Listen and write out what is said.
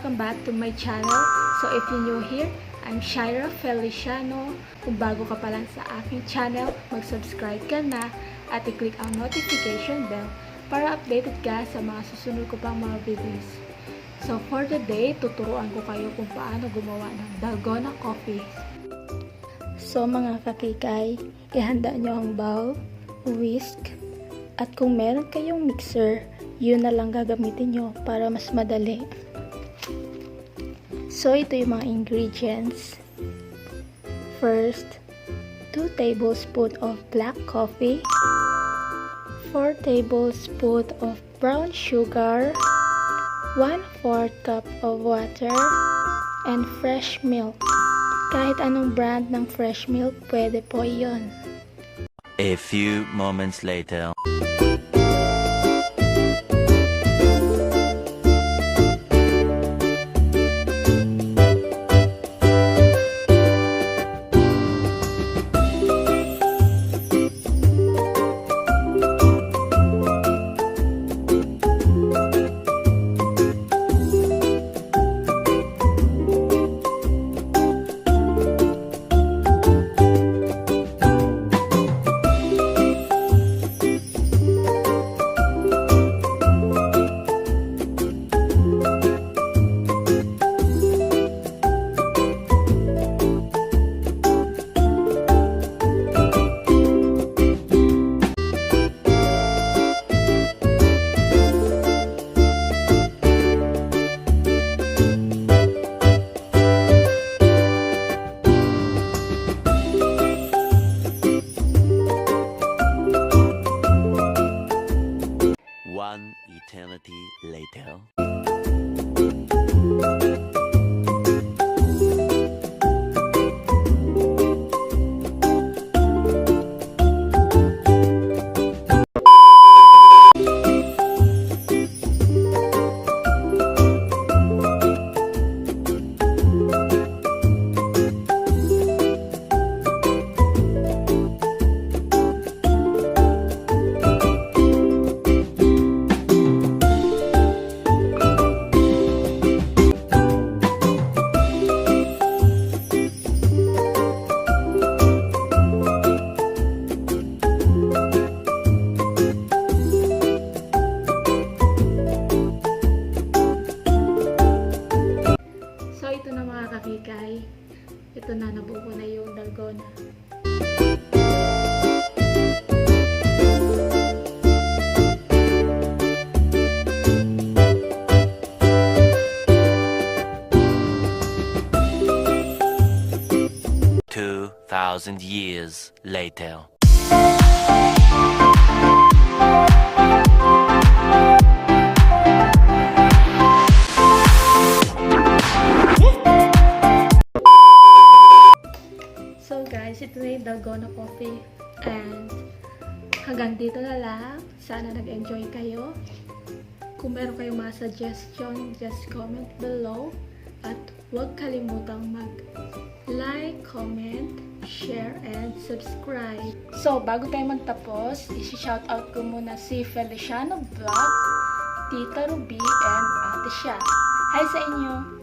welcome back to my channel. So if you're new here, I'm SHYRA Feliciano. Kung bago ka pa lang sa aking channel, mag-subscribe ka na at i-click ang notification bell para updated ka sa mga susunod ko pang mga videos. So for today, tuturuan ko kayo kung paano gumawa ng Dalgona coffee. So mga kakikay, ihanda nyo ang bowl, whisk, at kung meron kayong mixer, yun na lang gagamitin nyo para mas madali. So ito yung mga ingredients. First, 2 tablespoons of black coffee, 4 tablespoons of brown sugar, 1/4 cup of water, and fresh milk. Kahit anong brand ng fresh milk, pwede po yun. A few moments later. One eternity later. Ito na mga kakikay, ito na, nabuo na yung Dalgona. Thousand years later. So guys, ito na yung Dalgona coffee. And hanggang dito na lang. Sana nag-enjoy kayo. Kung meron kayong mga suggestion, just comment below. At huwag kalimutang mag-like, comment, share, and subscribe. So, bago tayo magtapos, isi-shoutout ko muna si Feliciano Vlog, Tita Ruby, and Ate Sha. Hi sa inyo!